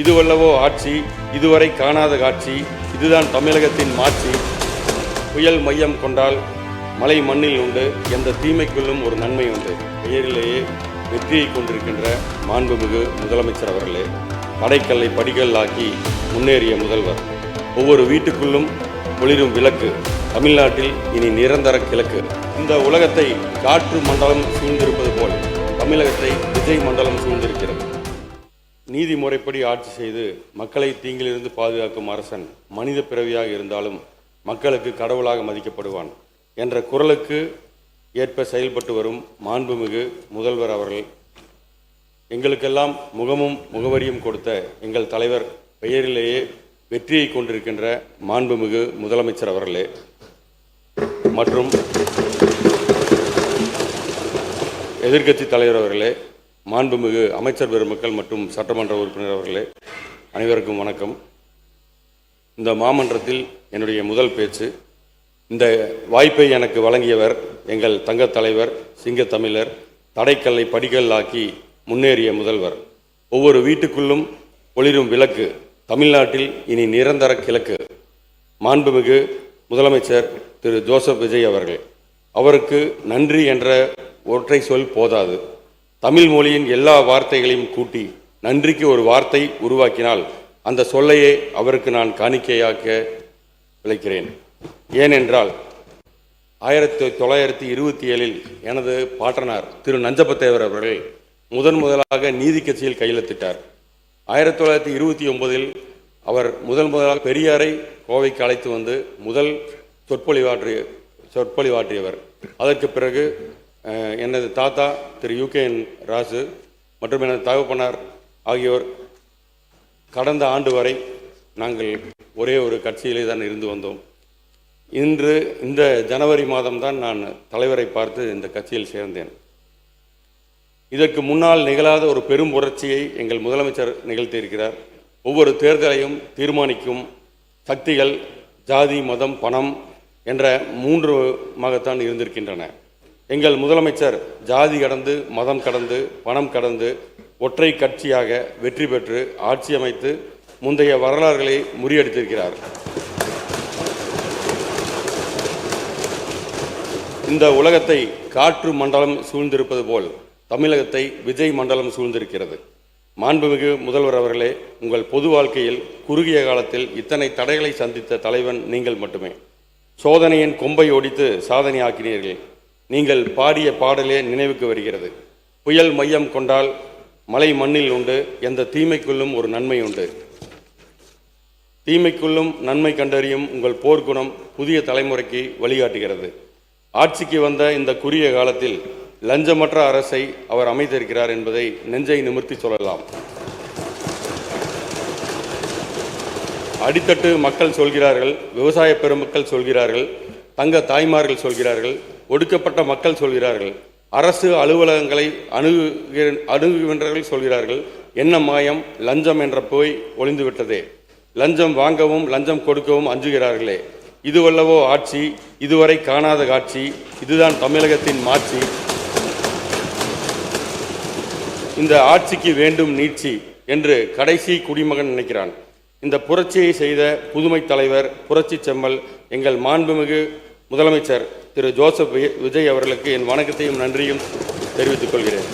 இதுவல்லவோ ஆட்சி, இதுவரை காணாத காட்சி, இதுதான் தமிழகத்தின் மாட்சி. புயல் மையம் கொண்டால் மலை மண்ணில் உண்டு, எந்த தீமைக்குள்ளும் ஒரு நன்மை உண்டு. பெயரிலேயே வெற்றியை கொண்டிருக்கின்ற மாண்புமிகு முதலமைச்சர் அவர்களே, தடைக்கல்லை படிக்கல்லாக்கி முன்னேறிய முதல்வர், ஒவ்வொரு வீட்டுக்குள்ளும் ஒளிரும் விளக்கு, தமிழ்நாட்டில் இனி நிரந்தர கிழக்கு. இந்த உலகத்தை காற்று மண்டலம் சூழ்ந்திருப்பது போல் தமிழகத்தை விஜய் மண்டலம் சூழ்ந்திருக்கிறது. நீதி முறைப்படி ஆட்சி செய்து மக்களை தீங்கிலிருந்து பாதுகாக்கும் அரசன் மனித பிறவியாக இருந்தாலும் மக்களுக்கு கடவுளாக மதிக்கப்படுவான் என்ற குரலுக்கு ஏற்ப செயல்பட்டு வரும் மாண்புமிகு முதல்வர் அவர்கள், எங்களுக்கெல்லாம் முகமும் முகவரியும் கொடுத்த எங்கள் தலைவர், பெயரிலேயே வெற்றியை கொண்டிருக்கின்ற மாண்புமிகு முதலமைச்சர் அவர்களே, மற்றும் எதிர்க்கட்சி தலைவர் அவர்களே, மாண்புமிகு அமைச்சர் பெருமக்கள் மற்றும் சட்டமன்ற உறுப்பினர் அவர்களே, அனைவருக்கும் வணக்கம். இந்த மாமன்றத்தில் என்னுடைய முதல் பேச்சு. இந்த வாய்ப்பை எனக்கு வழங்கியவர் எங்கள் தங்கத் தலைவர், சிங்கத்தமிழர், தடைக்கல்லை படிக்கல்லாக்கி முன்னேறிய முதல்வர், ஒவ்வொரு வீட்டுக்குள்ளும் ஒளிரும் விளக்கு, தமிழ்நாட்டில் இனி நிரந்தர கிழக்கு, மாண்புமிகு முதலமைச்சர் திரு ஜோசப் விஜய் அவர்கள். அவருக்கு நன்றி என்ற ஒற்றை சொல் போதாது. தமிழ் மொழியின் எல்லா வார்த்தைகளையும் கூட்டி நன்றிக்கு ஒரு வார்த்தை உருவாக்கினால் அந்த சொல்லையே அவருக்கு நான் காணிக்கையாக்க விளைக்கிறேன். ஏனென்றால் 1927 எனது பாட்டனார் திரு நஞ்சப்பத்தேவர் அவர்கள் முதலாக நீதி கட்சியில் கையெழுத்திட்டார். 1929 அவர் முதலாக பெரியாரை கோவைக்கு அழைத்து வந்து முதல் சொற்பொழிவாற்றியவர். அதற்கு பிறகு எனது தாத்தா திரு UKN ராசு மற்றும் எனது தகப்பனார் ஆகியோர் கடந்த ஆண்டு வரை நாங்கள் ஒரே ஒரு கட்சியிலே தான் இருந்து வந்தோம். இன்று இந்த ஜனவரி மாதம்தான் நான் தலைவரை பார்த்து இந்த கட்சியில் சேர்ந்தேன். இதற்கு முன்னால் நிகழாத ஒரு பெரும் புரட்சியை எங்கள் முதலமைச்சர் நிகழ்த்தியிருக்கிறார். ஒவ்வொரு தேர்தலையும் தீர்மானிக்கும் சக்திகள் ஜாதி, மதம், பணம் என்ற 3 இருந்திருக்கின்றன. எங்கள் முதலமைச்சர் ஜாதி கடந்து, மதம் கடந்து, பணம் கடந்து ஒற்றை கட்சியாக வெற்றி பெற்று ஆட்சி அமைத்து முந்தைய வரலாறுகளை முறியடித்திருக்கிறார். இந்த உலகத்தை காற்று மண்டலம் சூழ்ந்திருப்பது போல் தமிழகத்தை விஜய் மண்டலம் சூழ்ந்திருக்கிறது. மாண்புமிகு முதல்வர் அவர்களே, உங்கள் பொது வாழ்க்கையில் குறுகிய காலத்தில் இத்தனை தடைகளை சந்தித்த தலைவன் நீங்கள் மட்டுமே. சோதனையின் கொம்பை ஒடித்து சாதனை ஆக்கினீர்கள். நீங்கள் பாடிய பாடலே நினைவுக்கு வருகிறது. புயல் மையம் கொண்டால் மலை மண்ணில் உண்டு, எந்த தீமைக்குள்ளும் ஒரு நன்மை உண்டு. தீமைக்குள்ளும் நன்மை கண்டறியும் உங்கள் போர்க்குணம் புதிய தலைமுறைக்கு வழிகாட்டுகிறது. ஆட்சிக்கு வந்த இந்த குறுகிய காலத்தில் லஞ்சமற்ற அரசை அவர் அமைத்திருக்கிறார் என்பதை நெஞ்சை நிமிர்த்தி சொல்லலாம். அடித்தட்டு மக்கள் சொல்கிறார்கள், விவசாய பெருமக்கள் சொல்கிறார்கள், தங்க தாய்மார்கள் சொல்கிறார்கள், ஒடுக்கப்பட்ட மக்கள் சொல்கிறார்கள், அரசு அலுவலகங்களை அணுகுகின்றவர்கள் சொல்கிறார்கள், என்ன மாயம், லஞ்சம் என்ற போய் ஒளிந்துவிட்டதே. லஞ்சம் வாங்கவும் லஞ்சம் கொடுக்கவும் அஞ்சுகிறார்களே. இதுவல்லவோ ஆட்சி, இதுவரை காணாத காட்சி, இதுதான் தமிழகத்தின் மாட்சி. இந்த ஆட்சிக்கு வேண்டும் நீட்சி என்று கடைசி குடிமகன் நினைக்கிறான். இந்த புரட்சியை செய்த புதுமை தலைவர், புரட்சி செம்மல் எங்கள் மாண்புமிகு முதலமைச்சர் திரு ஜோசப் விஜய் அவர்களுக்கு என் வணக்கத்தையும் நன்றியும் தெரிவித்துக் கொள்கிறேன்.